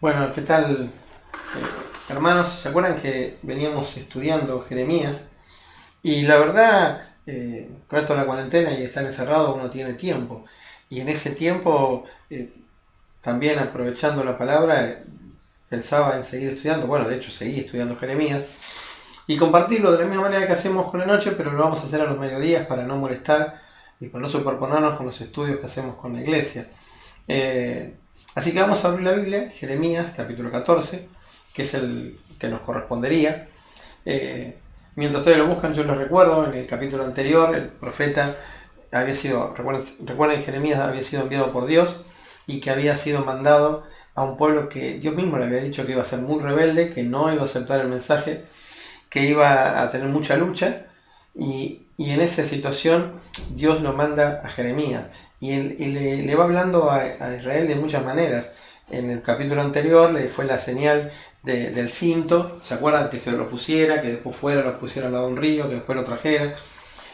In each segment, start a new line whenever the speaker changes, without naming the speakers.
Bueno, ¿qué tal, hermanos? ¿Se acuerdan que veníamos estudiando Jeremías? Y la verdad, con esto de la cuarentena y estar encerrado, uno tiene tiempo. Y en ese tiempo, también aprovechando la palabra, pensaba en seguir estudiando. Bueno, de hecho, seguí estudiando Jeremías. Y compartirlo de la misma manera que hacemos con la noche, pero lo vamos a hacer a los mediodías para no molestar y para no superponernos con los estudios que hacemos con la iglesia. Eh, Así que vamos a abrir la Biblia, Jeremías, capítulo 14, que es el que nos correspondería. Eh, Mientras ustedes lo buscan, yo les recuerdo, en el capítulo anterior, el profeta había sido, recuerden, Jeremías había sido enviado por Dios y que había sido mandado a un pueblo que Dios mismo le había dicho que iba a ser muy rebelde, que no iba a aceptar el mensaje, que iba a tener mucha lucha, y en esa situación Dios lo manda a Jeremías y le va hablando a Israel de muchas maneras. En el capítulo anterior le fue la señal del cinto, ¿se acuerdan? Que se lo pusiera, que después fuera, lo pusiera al lado de un río, que después lo trajera.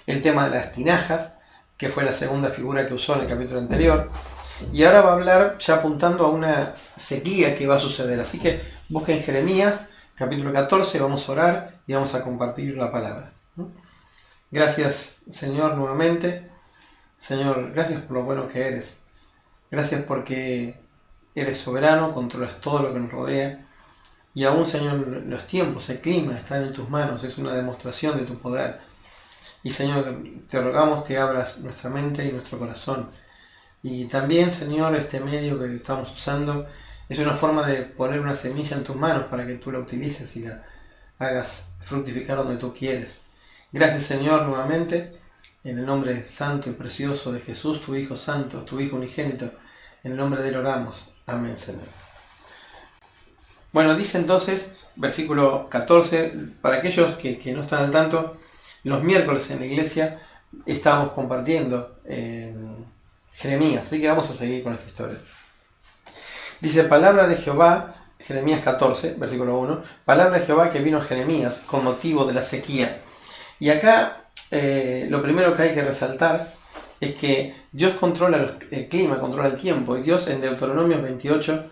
El tema de las tinajas, que fue la segunda figura que usó en el capítulo anterior. Y ahora va a hablar ya apuntando a una sequía que va a suceder. Así que busquen Jeremías, capítulo 14, vamos a orar y vamos a compartir la palabra. Gracias, Señor, nuevamente. Señor, gracias por lo bueno que eres. Gracias porque eres soberano, controlas todo lo que nos rodea. Y aún, Señor, los tiempos, el clima están en tus manos. Es una demostración de tu poder. Y, Señor, te rogamos que abras nuestra mente y nuestro corazón. Y también, Señor, este medio que estamos usando es una forma de poner una semilla en tus manos para que tú la utilices y la hagas fructificar donde tú quieres. Gracias, Señor, nuevamente, en el nombre santo y precioso de Jesús, tu Hijo Santo, tu Hijo unigénito. En el nombre de él oramos. Amén, Señor. Bueno, dice entonces, versículo 14, para aquellos que no están al tanto, los miércoles en la iglesia estábamos compartiendo Jeremías, así que vamos a seguir con esta historia. Dice, palabra de Jehová, Jeremías 14, versículo 1, palabra de Jehová que vino a Jeremías con motivo de la sequía. Y acá lo primero que hay que resaltar es que Dios controla el clima, controla el tiempo, y Dios en Deuteronomio 28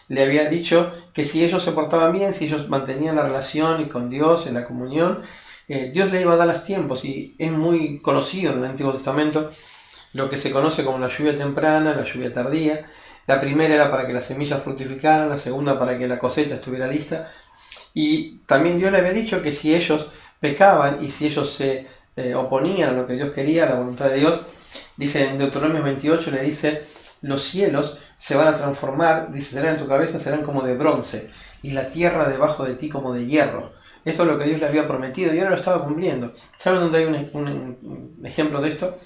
le había dicho que si ellos se portaban bien, si ellos mantenían la relación con Dios, en la comunión, Dios le iba a dar los tiempos, y es muy conocido en el Antiguo Testamento lo que se conoce como la lluvia temprana, la lluvia tardía. La primera era para que las semillas fructificaran, la segunda para que la cosecha estuviera lista. Y también Dios le había dicho que si ellos pecaban y si ellos se oponían a lo que Dios quería, a la voluntad de Dios, dice en Deuteronomio 28, le dice, los cielos se van a transformar, dice, serán en tu cabeza, serán como de bronce, y la tierra debajo de ti como de hierro. Esto es lo que Dios le había prometido y ahora lo estaba cumpliendo. ¿Saben dónde hay un ejemplo de esto?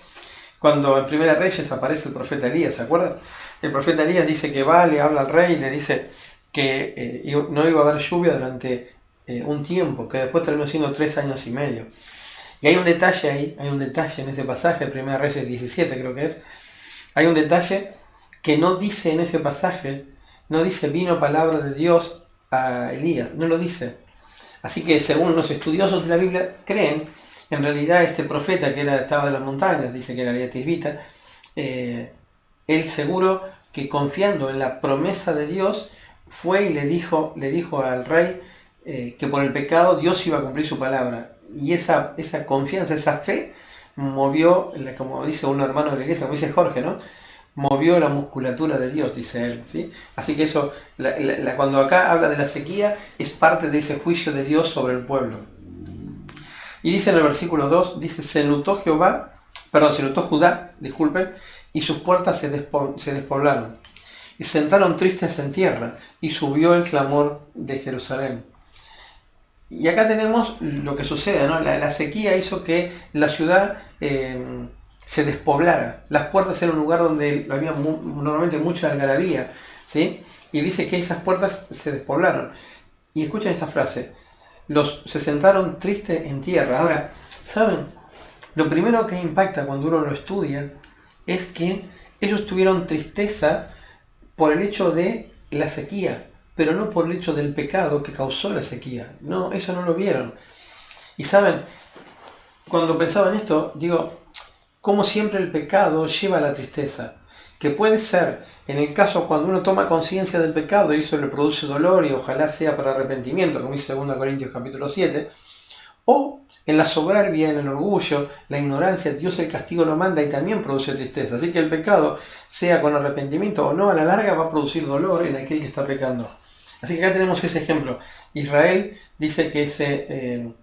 Cuando en Primera Reyes aparece el profeta Elías, ¿se acuerdan? El profeta Elías dice que va, le habla al rey y le dice que no iba a haber lluvia durante un tiempo, que después terminó siendo 3 años y medio. Y hay un detalle ahí, hay un detalle en ese pasaje, Primera Reyes 17 creo que es, hay un detalle que no dice en ese pasaje, no dice vino palabra de Dios a Elías, no lo dice. Así que según los estudiosos de la Biblia creen, en realidad este profeta que estaba de las montañas, dice que era Elías Tisbita, él seguro que confiando en la promesa de Dios, fue y le dijo al rey que por el pecado Dios iba a cumplir su palabra. Y esa confianza, esa fe, movió, como dice un hermano de la iglesia, como dice Jorge, ¿no? Movió la musculatura de Dios, dice él, ¿sí? Así que eso, cuando acá habla de la sequía, es parte de ese juicio de Dios sobre el pueblo. Y dice en el versículo 2, dice, se enlutó Judá, disculpen, y sus puertas se despoblaron. Y se sentaron tristes en tierra, y subió el clamor de Jerusalén. Y acá tenemos lo que sucede, ¿no? La sequía hizo que la ciudad se despoblara. Las puertas eran un lugar donde había normalmente mucha algarabía, ¿sí? Y dice que esas puertas se despoblaron. Y escuchen esta frase, se sentaron tristes en tierra. Ahora, ¿saben? Lo primero que impacta cuando uno lo estudia es que ellos tuvieron tristeza por el hecho de la sequía, pero no por el hecho del pecado que causó la sequía. No, eso no lo vieron. Y saben, cuando pensaba en esto, digo, como siempre el pecado lleva a la tristeza. que puede ser en el caso cuando uno toma conciencia del pecado y eso le produce dolor y ojalá sea para arrepentimiento, como dice 2 Corintios capítulo 7, o en la soberbia, en el orgullo, la ignorancia, Dios el castigo lo manda y también produce tristeza. Así que el pecado, sea con arrepentimiento o no, a la larga va a producir dolor en aquel que está pecando. Así que acá tenemos ese ejemplo. Israel dice que se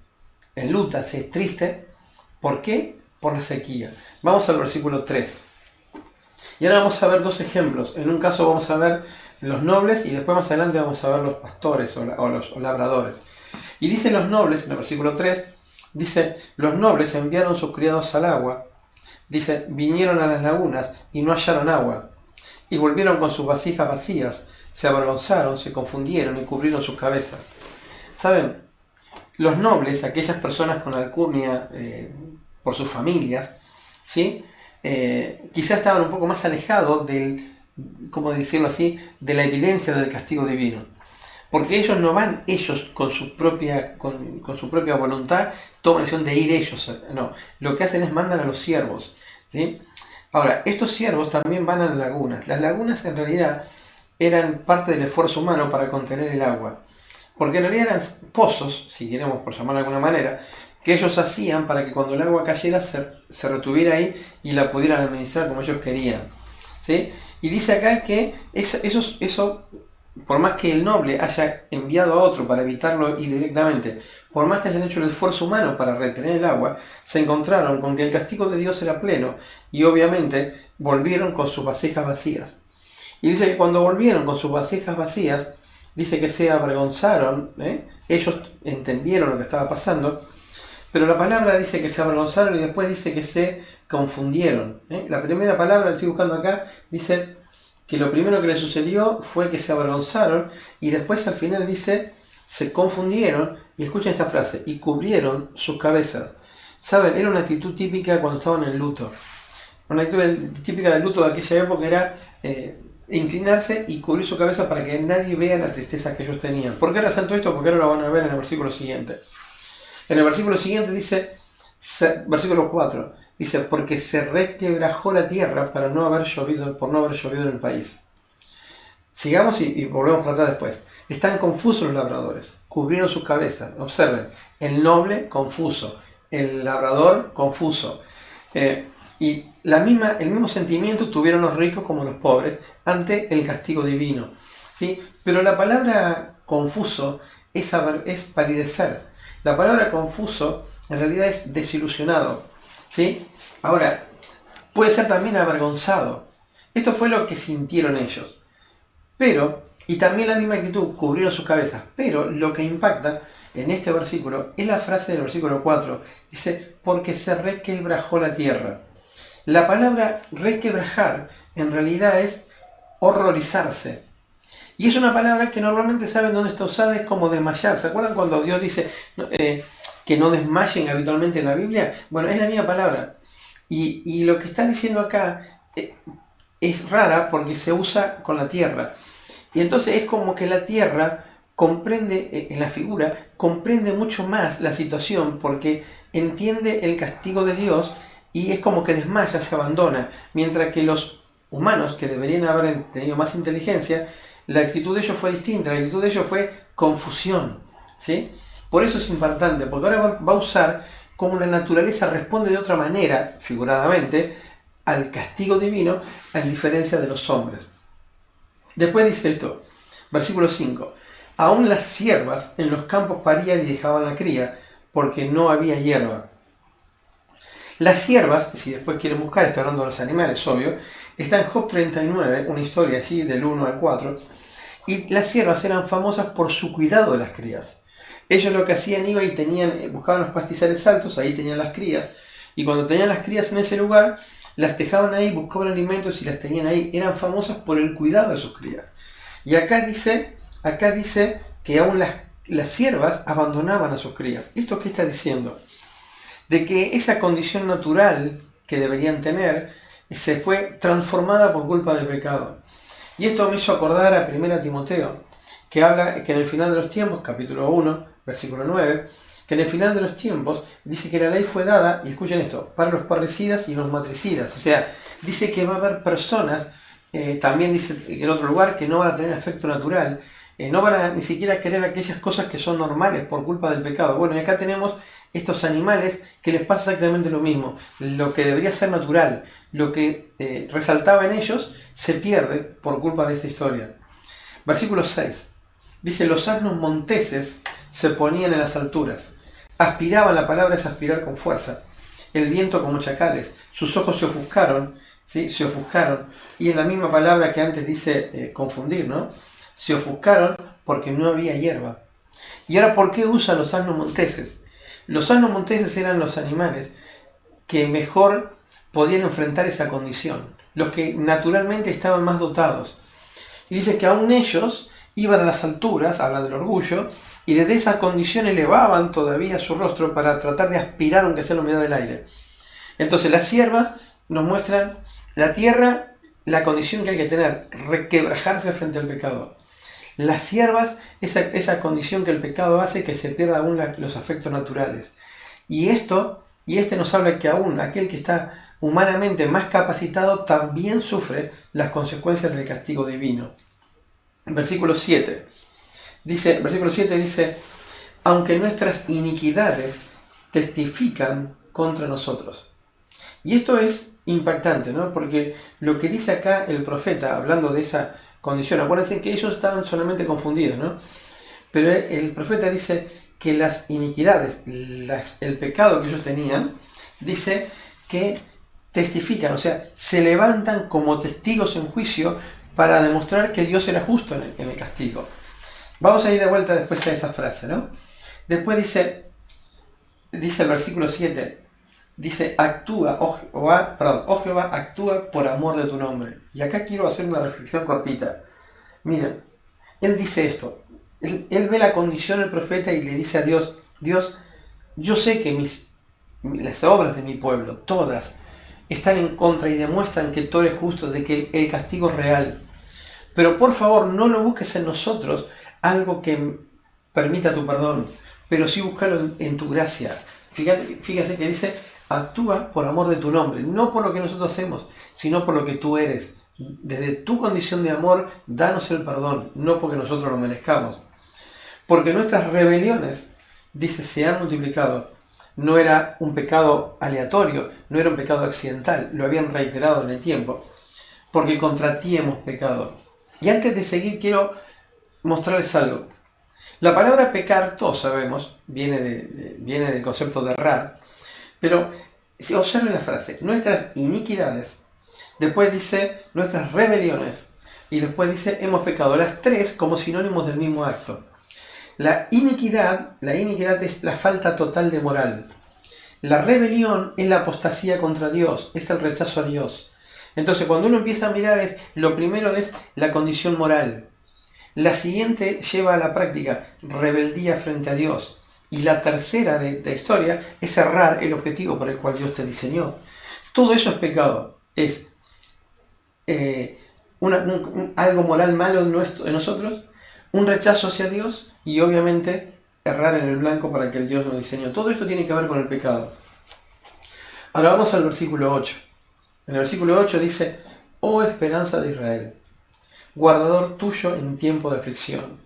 enluta, se es triste. ¿Por qué? Por la sequía. Vamos al versículo 3. Y ahora vamos a ver dos ejemplos. En un caso vamos a ver los nobles y después más adelante vamos a ver los pastores o los labradores. Y dice los nobles, en el versículo 3, dice, los nobles enviaron sus criados al agua. Dice, vinieron a las lagunas y no hallaron agua. Y volvieron con sus vasijas vacías. Se avergonzaron, se confundieron y cubrieron sus cabezas. ¿Saben? Los nobles, aquellas personas con alcurnia por sus familias, ¿sí? Quizás estaban un poco más alejados del, ¿cómo decirlo así?, de la evidencia del castigo divino. Porque ellos no van con su propia voluntad, toman la decisión de ir ellos. No, lo que hacen es mandan a los siervos, ¿sí? Ahora, estos siervos también van a las lagunas. Las lagunas en realidad eran parte del esfuerzo humano para contener el agua. Porque en realidad eran pozos, si queremos por llamarlo de alguna manera, que ellos hacían para que cuando el agua cayera se retuviera ahí y la pudieran administrar como ellos querían, ¿sí? Y dice acá que eso, por más que el noble haya enviado a otro para evitarlo ir directamente, por más que hayan hecho el esfuerzo humano para retener el agua, se encontraron con que el castigo de Dios era pleno y obviamente volvieron con sus vasijas vacías. Y dice que cuando volvieron con sus vasijas vacías, dice que se avergonzaron, ellos entendieron lo que estaba pasando, pero la palabra dice que se avergonzaron y después dice que se confundieron. La primera palabra, la estoy buscando acá, dice que lo primero que le sucedió fue que se avergonzaron y después al final dice se confundieron y escuchen esta frase, y cubrieron sus cabezas. ¿Saben? Era una actitud típica cuando estaban en luto. Una actitud típica del luto de aquella época era inclinarse y cubrir su cabeza para que nadie vea la tristeza que ellos tenían. ¿Por qué resalto esto? Porque ahora lo van a ver en el versículo siguiente. En el versículo siguiente dice, versículo 4, dice, porque se resquebrajó la tierra por no haber llovido en el país. Sigamos y volvemos para atrás después. Están confusos los labradores, cubrieron sus cabezas. Observen, el noble confuso, el labrador confuso. Y el mismo sentimiento tuvieron los ricos como los pobres ante el castigo divino, ¿sí? Pero la palabra confuso es palidecer. La palabra confuso en realidad es desilusionado, ¿sí? Ahora, puede ser también avergonzado. Esto fue lo que sintieron ellos. Y también la misma actitud, cubrieron sus cabezas. Pero lo que impacta en este versículo es la frase del versículo 4. Dice, porque se resquebrajó la tierra. La palabra resquebrajar en realidad es horrorizarse. Y es una palabra que normalmente saben dónde está usada, es como desmayar. ¿Se acuerdan cuando Dios dice que no desmayen habitualmente en la Biblia? Bueno, es la misma palabra. Y lo que está diciendo acá es rara porque se usa con la tierra. Y entonces es como que la tierra comprende, en la figura, comprende mucho más la situación porque entiende el castigo de Dios y es como que desmaya, se abandona. Mientras que los humanos, que deberían haber tenido más inteligencia, la actitud de ellos fue distinta, la actitud de ellos fue confusión, ¿sí? Por eso es importante, porque ahora va a usar cómo la naturaleza responde de otra manera, figuradamente, al castigo divino, a diferencia de los hombres. Después dice esto, versículo 5, aún las ciervas en los campos parían y dejaban la cría, porque no había hierba. Las ciervas, si después quieren buscar, está hablando de los animales, obvio, está en Job 39, una historia allí del 1 al 4, y las ciervas eran famosas por su cuidado de las crías. Ellos lo que hacían, iban y buscaban los pastizales altos, ahí tenían las crías, y cuando tenían las crías en ese lugar, las dejaban ahí, buscaban alimentos y las tenían ahí. Eran famosas por el cuidado de sus crías. Y acá dice que aún las ciervas abandonaban a sus crías. ¿Esto qué está diciendo? De que esa condición natural que deberían tener se fue transformada por culpa del pecado. Y esto me hizo acordar a 1 Timoteo, que habla que en el final de los tiempos, capítulo 1, versículo 9, que en el final de los tiempos dice que la ley fue dada, y escuchen esto, para los parricidas y los matricidas. O sea, dice que va a haber personas también dice en otro lugar que no van a tener afecto natural, no van a ni siquiera querer aquellas cosas que son normales por culpa del pecado. Bueno, y acá tenemos estos animales que les pasa exactamente lo mismo. Lo que debería ser natural, lo que resaltaba en ellos, se pierde por culpa de esta historia. Versículo 6. Dice, los asnos monteses se ponían en las alturas. Aspiraban, la palabra es aspirar con fuerza. El viento como chacales. Sus ojos se ofuscaron, ¿sí? Se ofuscaron. Y en la misma palabra que antes dice confundir, ¿no? Se ofuscaron porque no había hierba. Y ahora, ¿por qué usan los asnos monteses? Los asnos monteses eran los animales que mejor podían enfrentar esa condición, los que naturalmente estaban más dotados. Y dice que aún ellos iban a las alturas, habla del orgullo, y desde esa condición elevaban todavía su rostro para tratar de aspirar aunque sea la humedad del aire. Entonces las siervas nos muestran la tierra, la condición que hay que tener, requebrajarse frente al pecado. Las siervas, esa condición que el pecado hace que se pierda aún los afectos naturales. Y este nos habla que aún aquel que está humanamente más capacitado también sufre las consecuencias del castigo divino. Versículo 7 dice, aunque nuestras iniquidades testifican contra nosotros. Y esto es impactante, ¿no? Porque lo que dice acá el profeta, hablando de esa condición, acuérdense que ellos estaban solamente confundidos, ¿no? Pero el profeta dice que las iniquidades, el pecado que ellos tenían, dice que testifican, o sea, se levantan como testigos en juicio para demostrar que Dios era justo en el castigo. Vamos a ir de vuelta después a esa frase, ¿no? Después dice el versículo 7, dice, oh Jehová, actúa por amor de tu nombre. Y acá quiero hacer una reflexión cortita. Miren, él dice esto, él ve la condición del profeta y le dice a Dios, Dios, yo sé que las obras de mi pueblo, todas, están en contra y demuestran que tú eres justo, de que el castigo es real. Pero por favor, no lo busques en nosotros algo que permita tu perdón, pero sí búscalo en tu gracia. Fíjense que dice, actúa por amor de tu nombre, no por lo que nosotros hacemos, sino por lo que tú eres. Desde tu condición de amor, danos el perdón, no porque nosotros lo merezcamos. Porque nuestras rebeliones, dice, se han multiplicado. No era un pecado aleatorio, no era un pecado accidental, lo habían reiterado en el tiempo. Porque contra ti hemos pecado. Y antes de seguir, quiero mostrarles algo. La palabra pecar, todos sabemos, viene del concepto de errar. Pero si observen la frase, nuestras iniquidades, después dice nuestras rebeliones, y después dice hemos pecado. Las tres como sinónimos del mismo acto. La iniquidad es la falta total de moral. La rebelión es la apostasía contra Dios, es el rechazo a Dios. Entonces cuando uno empieza a mirar, lo primero es la condición moral. La siguiente lleva a la práctica rebeldía frente a Dios. Y la tercera de la historia es errar el objetivo por el cual Dios te diseñó. Todo eso es pecado. Es algo moral malo en nosotros, un rechazo hacia Dios y obviamente errar en el blanco para que el Dios nos diseñó. Todo esto tiene que ver con el pecado. Ahora vamos al versículo 8. En el versículo 8 dice, oh esperanza de Israel, guardador tuyo en tiempo de aflicción.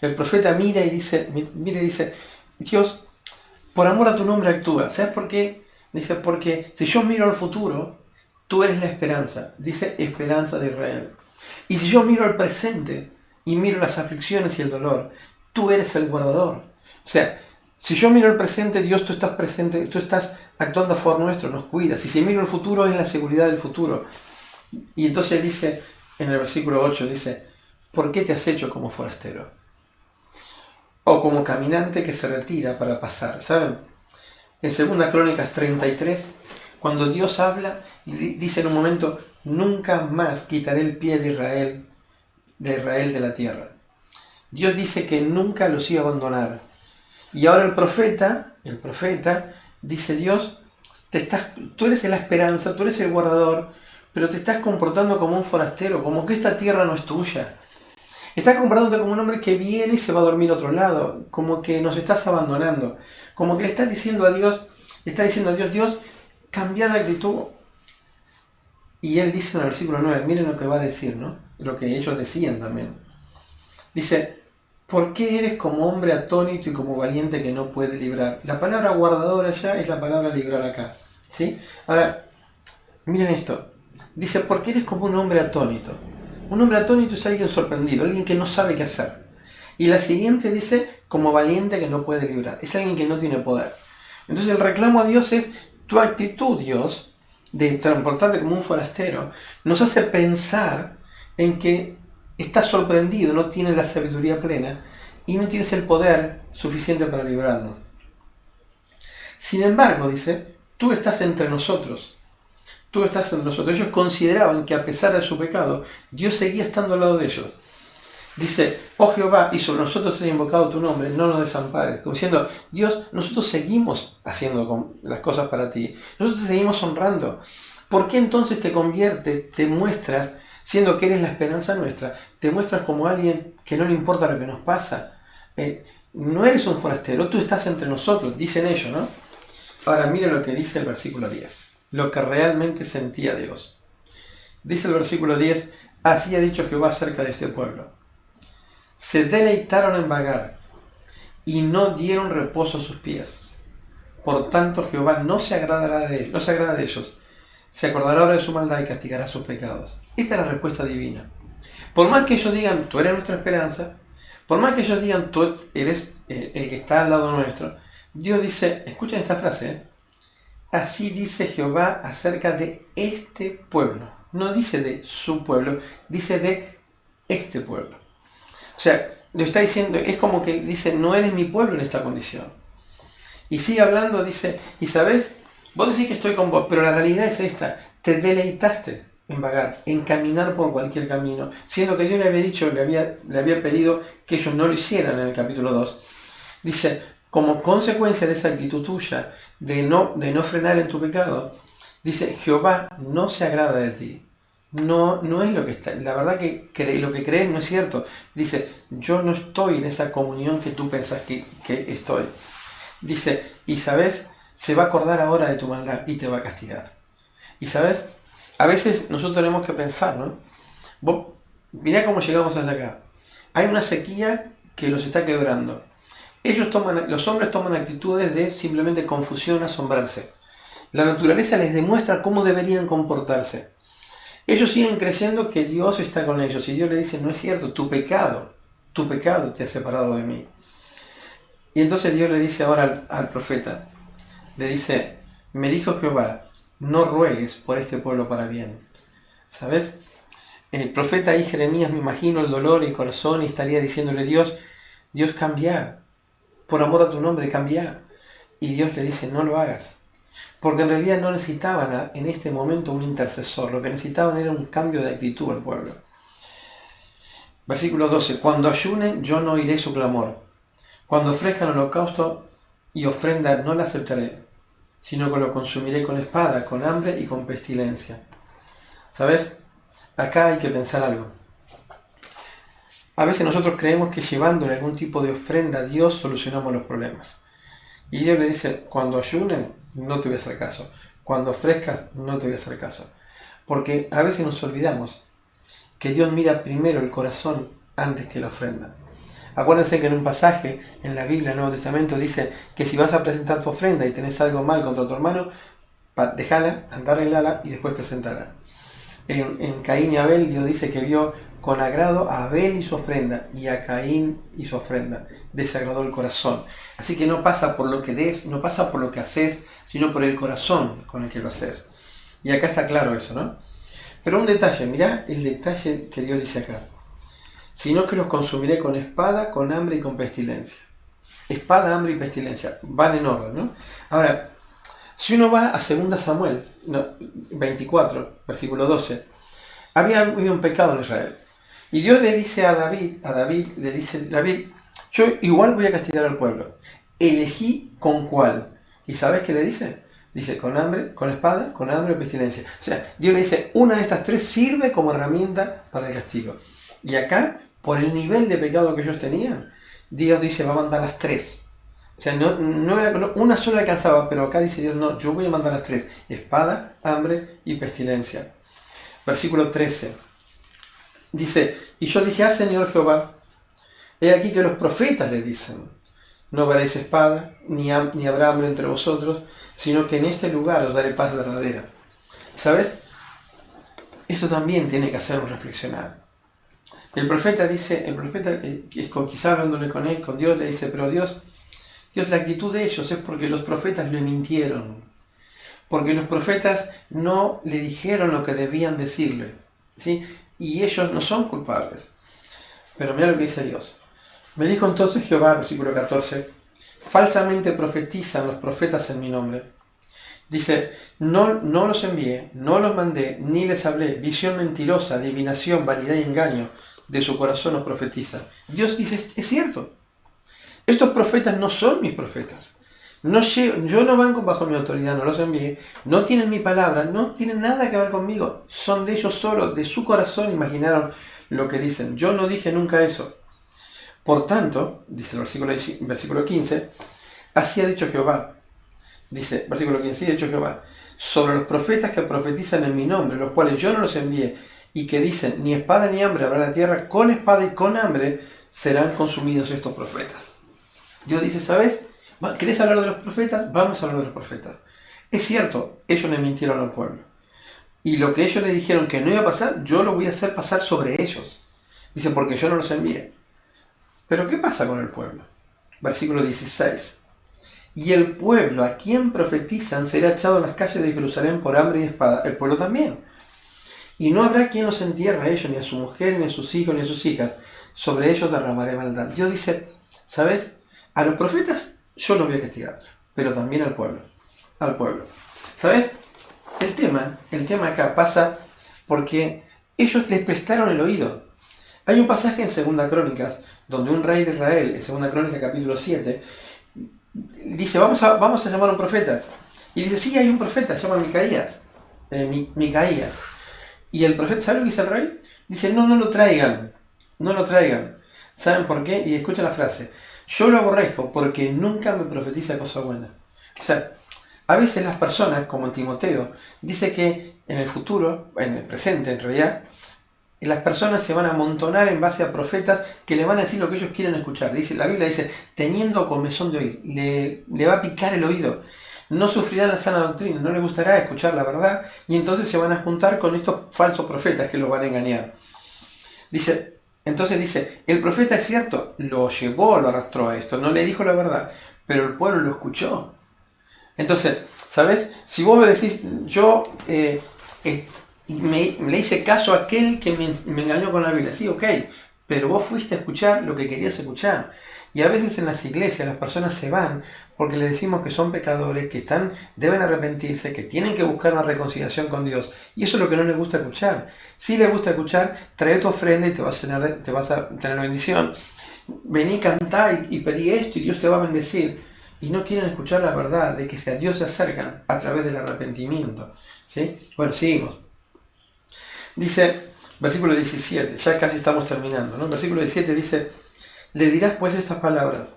El profeta mira y dice, Dios, por amor a tu nombre actúa. ¿Sabes por qué? Dice, porque si yo miro al futuro, tú eres la esperanza. Dice, esperanza de Israel. Y si yo miro al presente y miro las aflicciones y el dolor, tú eres el guardador. O sea, si yo miro al presente, Dios, tú estás presente, tú estás actuando a favor nuestro, nos cuidas. Y si miro el futuro, es la seguridad del futuro. Y entonces dice, en el versículo 8, dice, ¿por qué te has hecho como forastero? O como caminante que se retira para pasar. ¿Saben? En 2 Crónicas 33, cuando Dios habla, dice en un momento, nunca más quitaré el pie de Israel de la tierra. Dios dice que nunca los iba a abandonar. Y ahora el profeta dice, Dios, tú eres la esperanza, tú eres el guardador, pero te estás comportando como un forastero, como que esta tierra no es tuya. Estás comportándote como un hombre que viene y se va a dormir a otro lado, como que nos estás abandonando, como que le estás diciendo a Dios, Dios, cambia de actitud. Y él dice en el versículo 9, miren lo que va a decir, ¿no? Lo que ellos decían también. Dice, ¿por qué eres como hombre atónito y como valiente que no puede librar? La palabra guardador allá es la palabra librar acá, ¿sí? Ahora, miren esto. Dice, ¿por qué eres como un hombre atónito? Un hombre atónito es alguien sorprendido, alguien que no sabe qué hacer. Y la siguiente dice, como valiente que no puede librar. Es alguien que no tiene poder. Entonces el reclamo a Dios es, tu actitud, Dios, de transportarte como un forastero, nos hace pensar en que estás sorprendido, no tienes la sabiduría plena y no tienes el poder suficiente para librarnos. Sin embargo, dice, tú estás entre nosotros. Tú estás entre nosotros. Ellos consideraban que a pesar de su pecado, Dios seguía estando al lado de ellos. Dice, oh Jehová, y sobre nosotros has invocado tu nombre, no nos desampares. Como diciendo, Dios, nosotros seguimos haciendo las cosas para ti. Nosotros te seguimos honrando. ¿Por qué entonces te conviertes, te muestras, siendo que eres la esperanza nuestra, te muestras como alguien que no le importa lo que nos pasa? No eres un forastero, tú estás entre nosotros, dicen ellos, ¿no? Ahora mira lo que dice el versículo 10, lo que realmente sentía Dios. Dice el versículo 10, así ha dicho Jehová acerca de este pueblo. Se deleitaron en vagar y no dieron reposo a sus pies. Por tanto Jehová no se agrada de ellos. Se acordará ahora de su maldad y castigará sus pecados. Esta es la respuesta divina. Por más que ellos digan, tú eres nuestra esperanza, por más que ellos digan, tú eres el que está al lado nuestro, Dios dice, escuchen esta frase, así dice Jehová acerca de este pueblo. No dice de su pueblo, dice de este pueblo. O sea, lo está diciendo, es como que dice, no eres mi pueblo en esta condición. Y sigue hablando, dice, y sabes, vos decís que estoy con vos, pero la realidad es esta, te deleitaste en vagar, en caminar por cualquier camino, siendo que Dios le había dicho, le había pedido que ellos no lo hicieran en el capítulo 2. Dice, como consecuencia de esa actitud tuya, de no frenar en tu pecado, dice, Jehová no se agrada de ti. No es lo que está. La verdad que lo que crees no es cierto. Dice, yo no estoy en esa comunión que tú pensás que estoy. Dice, y sabes, se va a acordar ahora de tu maldad y te va a castigar. Y sabes, a veces nosotros tenemos que pensar, ¿no? Mirá cómo llegamos hasta acá. Hay una sequía que los está quebrando. Los hombres toman actitudes de simplemente confusión, asombrarse. La naturaleza les demuestra cómo deberían comportarse. Ellos siguen creyendo que Dios está con ellos y Dios le dice, no es cierto, tu pecado te ha separado de mí. Y entonces Dios le dice ahora al profeta, le dice, me dijo Jehová, no ruegues por este pueblo para bien. ¿Sabes? El profeta ahí, Jeremías, me imagino el dolor y el corazón y estaría diciéndole, Dios cambia, por amor a tu nombre cambia. Y Dios le dice, no lo hagas. Porque en realidad no necesitaban en este momento un intercesor, lo que necesitaban era un cambio de actitud al pueblo. Versículo 12, cuando ayunen yo no oiré su clamor, cuando ofrezcan holocausto y ofrenda no la aceptaré, sino que lo consumiré con espada, con hambre y con pestilencia. ¿Sabes? Acá hay que pensar algo. A veces nosotros creemos que llevándole algún tipo de ofrenda a Dios solucionamos los problemas. Y Dios le dice, cuando ayunen, no te voy a hacer caso. Cuando ofrezcas, no te voy a hacer caso. Porque a veces nos olvidamos que Dios mira primero el corazón antes que la ofrenda. Acuérdense que en un pasaje en la Biblia, en el Nuevo Testamento, dice que si vas a presentar tu ofrenda y tenés algo mal contra tu hermano, dejala, anda, arreglala y después presentala. En Caín y Abel, Dios dice que vio con agrado a Abel y su ofrenda, y a Caín y su ofrenda. Desagradó el corazón. Así que no pasa por lo que des, no pasa por lo que haces, sino por el corazón con el que lo haces. Y acá está claro eso, ¿no? Pero un detalle, mirá el detalle que Dios dice acá. Sino que los consumiré con espada, con hambre y con pestilencia. Espada, hambre y pestilencia. Van en orden, ¿no? Ahora, si uno va a 2 Samuel 24, versículo 12, había habido un pecado en Israel. Y Dios le dice a David, le dice, David, yo igual voy a castigar al pueblo. Elegí con cuál. ¿Y sabes qué le dice? Dice, con hambre, con espada, con hambre y pestilencia. O sea, Dios le dice, una de estas tres sirve como herramienta para el castigo. Y acá, por el nivel de pecado que ellos tenían, Dios dice, va a mandar las tres. O sea, no era, una sola alcanzaba, pero acá dice Dios, no, yo voy a mandar las tres. Espada, hambre y pestilencia. Versículo 13. Dice, y yo dije, Señor Jehová, he aquí que los profetas le dicen, no veréis espada, ni habrá hambre entre vosotros, sino que en este lugar os daré paz verdadera. ¿Sabes? Esto también tiene que hacernos reflexionar. El profeta quizá hablándole con Dios, le dice, pero Dios, la actitud de ellos es porque los profetas le mintieron. Porque los profetas no le dijeron lo que debían decirle. ¿Sí? Y ellos no son culpables. Pero mira lo que dice Dios. Me dijo entonces Jehová, versículo 14, falsamente profetizan los profetas en mi nombre. Dice, no los envié, no los mandé, ni les hablé. Visión mentirosa, adivinación, vanidad y engaño de su corazón os profetiza. Dios dice, es cierto. Estos profetas no son mis profetas. Yo no van bajo mi autoridad, no los envié. No tienen mi palabra, no tienen nada que ver conmigo. Son de ellos solos, de su corazón imaginaron lo que dicen. Yo no dije nunca eso. Por tanto, dice el versículo 15, así ha dicho Jehová. Dice, versículo 15, así ha dicho Jehová, sobre los profetas que profetizan en mi nombre, los cuales yo no los envié, y que dicen, ni espada ni hambre habrá en la tierra, con espada y con hambre serán consumidos estos profetas. Dios dice, ¿sabes? ¿Querés hablar de los profetas? Vamos a hablar de los profetas. Es cierto, ellos le mintieron al pueblo. Y lo que ellos le dijeron que no iba a pasar, yo lo voy a hacer pasar sobre ellos. Dice, porque yo no los envié. Pero ¿qué pasa con el pueblo? Versículo 16. Y el pueblo a quien profetizan será echado en las calles de Jerusalén por hambre y espada. El pueblo también. Y no habrá quien los entierre a ellos, ni a su mujer, ni a sus hijos, ni a sus hijas. Sobre ellos derramaré maldad. Dios dice, ¿sabes? A los profetas yo los voy a castigar, pero también al pueblo. Al pueblo. ¿Sabes? El tema acá pasa porque ellos les prestaron el oído. Hay un pasaje en 2 Crónicas, donde un rey de Israel, en 2 Crónicas capítulo 7, dice, vamos a llamar a un profeta. Y dice, sí, hay un profeta, se llama Micaías. Micaías. Y el profeta, ¿sabe lo que dice el rey? Dice, no lo traigan. No lo traigan. ¿Saben por qué? Y escuchen la frase. Yo lo aborrezco porque nunca me profetiza cosa buena. O sea, a veces las personas, como en Timoteo, dice que en el futuro, en el presente en realidad, las personas se van a amontonar en base a profetas que le van a decir lo que ellos quieren escuchar. La Biblia dice, teniendo comezón de oír, le va a picar el oído. No sufrirán la sana doctrina, no les gustará escuchar la verdad, y entonces se van a juntar con estos falsos profetas que los van a engañar. Entonces dice, el profeta es cierto, lo arrastró a esto, no le dijo la verdad, pero el pueblo lo escuchó. Entonces, ¿sabes? Si vos me decís, yo le hice caso a aquel que me engañó con la Biblia, sí, ok, pero vos fuiste a escuchar lo que querías escuchar. Y a veces en las iglesias las personas se van porque les decimos que son pecadores, que deben arrepentirse, que tienen que buscar una reconciliación con Dios. Y eso es lo que no les gusta escuchar. Si les gusta escuchar, trae tu ofrenda y te vas a tener bendición. Vení, cantá y pedí esto y Dios te va a bendecir. Y no quieren escuchar la verdad de que a Dios se acercan a través del arrepentimiento. ¿Sí? Bueno, seguimos. Dice, versículo 17, ya casi estamos terminando, ¿no? Versículo 17 dice, le dirás pues estas palabras,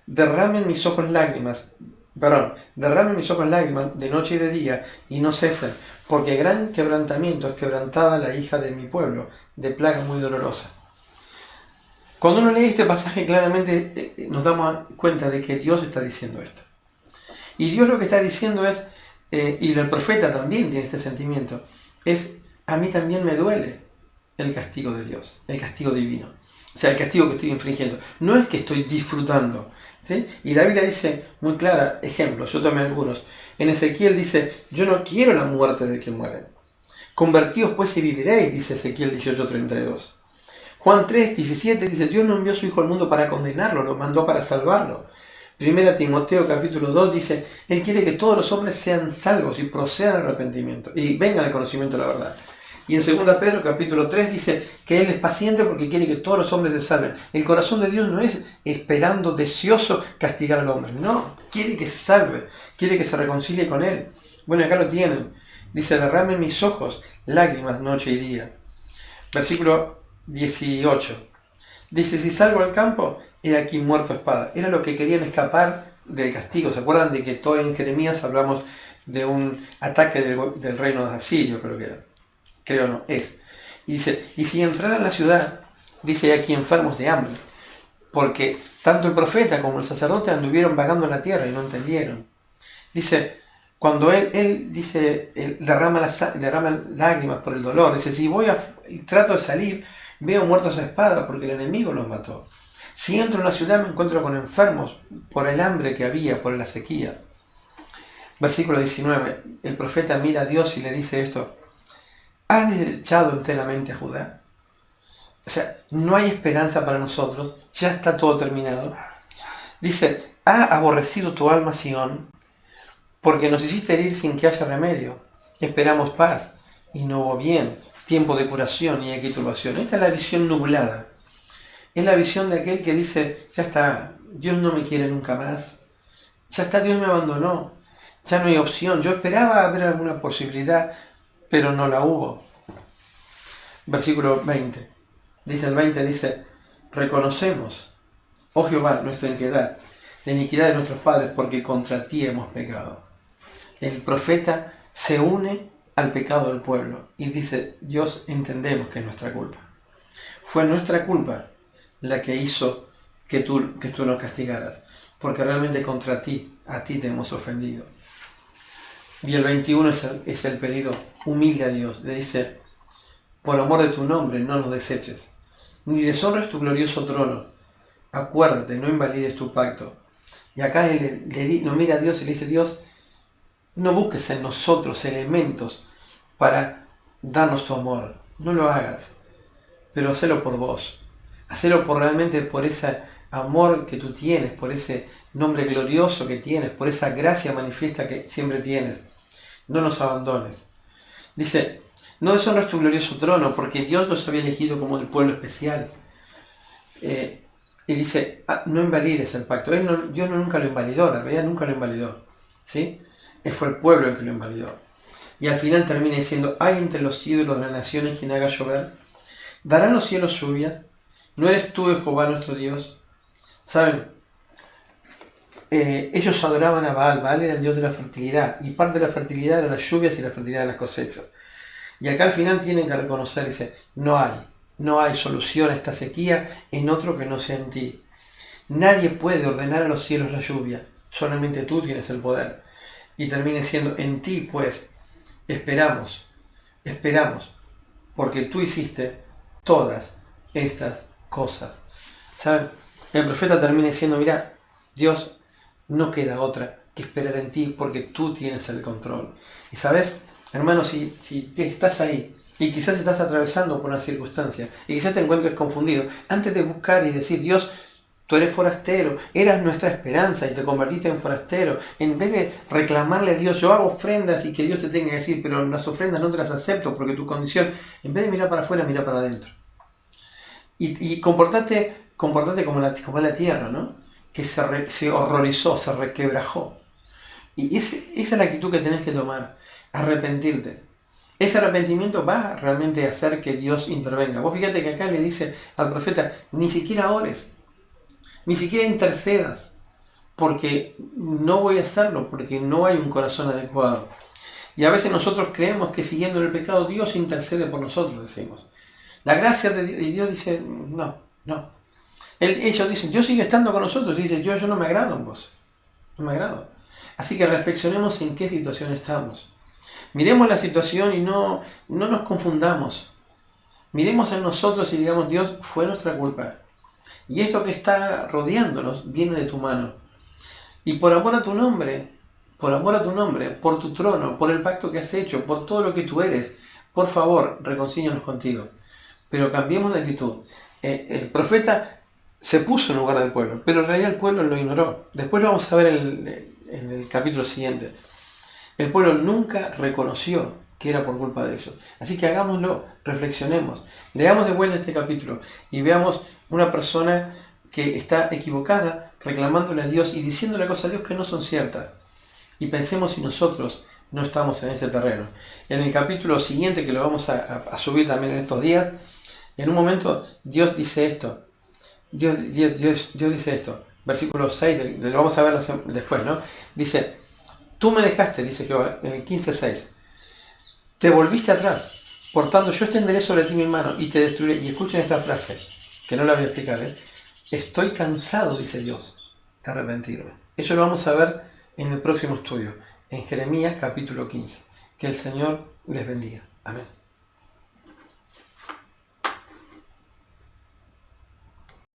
derramen mis ojos lágrimas de noche y de día, y no cesen, porque gran quebrantamiento es quebrantada la hija de mi pueblo, de plaga muy dolorosa. Cuando uno lee este pasaje claramente nos damos cuenta de que Dios está diciendo esto. Y Dios lo que está diciendo es, y el profeta también tiene este sentimiento, es, a mí también me duele el castigo de Dios, el castigo divino. O sea, el castigo que estoy infringiendo. No es que estoy disfrutando. ¿Sí? Y la Biblia dice muy clara, ejemplos, yo tomé algunos. En Ezequiel dice, yo no quiero la muerte del que muere. Convertíos pues y viviréis, dice Ezequiel 18:32. Juan 3:17 dice, Dios no envió a su Hijo al mundo para condenarlo, lo mandó para salvarlo. 1 Timoteo capítulo 2 dice, Él quiere que todos los hombres sean salvos y procedan al arrepentimiento y vengan al conocimiento de la verdad. Y en 2 Pedro capítulo 3 dice que Él es paciente porque quiere que todos los hombres se salven. El corazón de Dios no es esperando, deseoso castigar al hombre. No, quiere que se salve, quiere que se reconcilie con Él. Bueno, acá lo tienen. Dice, derramen mis ojos lágrimas noche y día. Versículo 18. Dice, si salgo al campo, he aquí muerto a espada. Era lo que querían escapar del castigo. ¿Se acuerdan de que todo en Jeremías hablamos de un ataque del reino de Asirio, creo que era? creo no, es. Y dice, y si entraran en la ciudad, dice aquí enfermos de hambre, porque tanto el profeta como el sacerdote anduvieron vagando en la tierra y no entendieron. Dice, cuando él dice, él derrama lágrimas por el dolor, dice, si voy y trato de salir, veo muertos a espada porque el enemigo los mató. Si entro en la ciudad me encuentro con enfermos por el hambre que había, por la sequía. Versículo 19, el profeta mira a Dios y le dice esto, ¿has desechado enteramente a Judá? O sea, no hay esperanza para nosotros, ya está todo terminado. Dice, ¿ha aborrecido tu alma Sión? Porque nos hiciste herir sin que haya remedio. Esperamos paz y no hubo bien, tiempo de curación y aquí turbación. Esta es la visión nublada. Es la visión de aquel que dice, ya está, Dios no me quiere nunca más. Ya está, Dios me abandonó. Ya no hay opción. Yo esperaba haber alguna posibilidad, pero no la hubo. Versículo 20. Dice el 20, dice, reconocemos, oh Jehová, nuestra impiedad, la iniquidad de nuestros padres, porque contra ti hemos pecado. El profeta se une al pecado del pueblo y dice, Dios, entendemos que es nuestra culpa. Fue nuestra culpa la que hizo que tú nos castigaras, porque realmente contra ti, a ti te hemos ofendido. Y el 21 es el pedido humilde a Dios. Le dice, por amor de tu nombre no nos deseches, ni deshonres tu glorioso trono. Acuérdate, no invalides tu pacto. Y acá nos mira a Dios y le dice, Dios, no busques en nosotros elementos para darnos tu amor. No lo hagas, pero hacelo por vos. Hacelo realmente por ese amor que tú tienes, por ese nombre glorioso que tienes, por esa gracia manifiesta que siempre tienes. No nos abandones. Dice, no deshonres tu glorioso trono, porque Dios los había elegido como el pueblo especial. Y dice, no invalides el pacto. Dios nunca lo invalidó, la realidad nunca lo invalidó. ¿Sí? Fue el pueblo el que lo invalidó. Y al final termina diciendo, ¿hay entre los ídolos de las naciones quien haga llover? ¿Darán los cielos lluvias? ¿No eres tú, Jehová, nuestro Dios? ¿Saben? Ellos adoraban a Baal. Baal era el dios de la fertilidad. Y parte de la fertilidad eran las lluvias y la fertilidad de las cosechas. Y acá al final tienen que reconocer, dice, no hay solución a esta sequía en otro que no sea en ti. Nadie puede ordenar a los cielos la lluvia. Solamente tú tienes el poder. Y termine siendo, en ti pues, esperamos, porque tú hiciste todas estas cosas. ¿Saben? El profeta termina diciendo, mira, Dios, no queda otra que esperar en ti porque tú tienes el control. Y sabes, hermano, si estás ahí y quizás estás atravesando por una circunstancia y quizás te encuentres confundido, antes de buscar y decir, Dios, tú eres forastero, eras nuestra esperanza y te convertiste en forastero, en vez de reclamarle a Dios, yo hago ofrendas y que Dios te tenga que decir, pero las ofrendas no te las acepto porque tu condición, en vez de mirar para afuera, mira para adentro. Y comportate como la tierra, ¿no? Que se horrorizó, se requebrajó. Y esa es la actitud que tenés que tomar, arrepentirte. Ese arrepentimiento va realmente a hacer que Dios intervenga. Vos fíjate que acá le dice al profeta, ni siquiera ores, ni siquiera intercedas, porque no voy a hacerlo, porque no hay un corazón adecuado. Y a veces nosotros creemos que siguiendo el pecado Dios intercede por nosotros, decimos. La gracia de Dios dice, no. Ellos dicen, Dios sigue estando con nosotros, y dice, yo no me agrado en vos, no me agrado. Así que reflexionemos en qué situación estamos. Miremos la situación y no nos confundamos. Miremos en nosotros y digamos, Dios, fue nuestra culpa. Y esto que está rodeándonos viene de tu mano. Y por amor a tu nombre, por tu trono, por el pacto que has hecho, por todo lo que tú eres, por favor, reconcílianos contigo. Pero cambiemos de actitud. El profeta se puso en lugar del pueblo, pero en realidad el pueblo lo ignoró. Después lo vamos a ver en el capítulo siguiente. El pueblo nunca reconoció que era por culpa de ellos. Así que hagámoslo, reflexionemos, leamos de vuelta este capítulo y veamos una persona que está equivocada, reclamándole a Dios y diciéndole cosas a Dios que no son ciertas. Y pensemos si nosotros no estamos en este terreno. En el capítulo siguiente, que lo vamos a subir también en estos días, en un momento Dios dice esto. Dios dice esto. Versículo 6, lo vamos a ver después, ¿no? Dice, tú me dejaste, dice Jehová, en el 15:6. Te volviste atrás Por tanto, yo extenderé sobre ti mi mano y te destruiré. Y escuchen esta frase, que no la voy a explicar. Estoy cansado, dice Dios, de arrepentirme. Eso lo vamos a ver en el próximo estudio, en Jeremías capítulo 15. Que el Señor les bendiga. Amén.